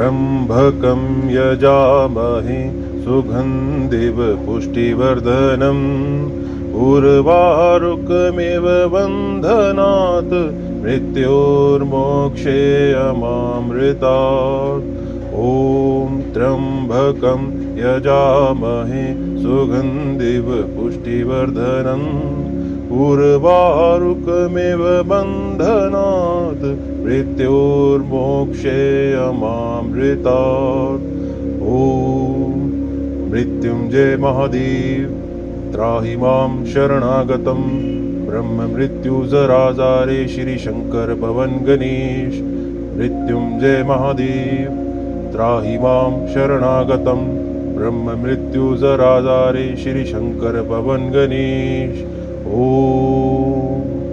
त्र्यम्बकं यजामहे सुगन्धिव पुष्टिवर्धनम् उर्वारुकमिव बन्धनात् मृत्योर्मोक्षेयमामृतात्। ॐ त्र्यम्बकं यजामहे सुगन्धिव पुष्टिवर्धनम् उर्वारुकमिव बन्धनात् मृत्योर्मोक्षेयमामृतात्। ॐ मृत्युञ्जय महादेव त्राहि मां शरणागतं ब्रह्म मृत्युजराजारे श्री शंकर भवन गणेश। मृत्युंजय महादेव त्राहि मां शरणागतं ब्रह्म मृत्युजराजारे श्री शंकर भवन गणेश। ओम।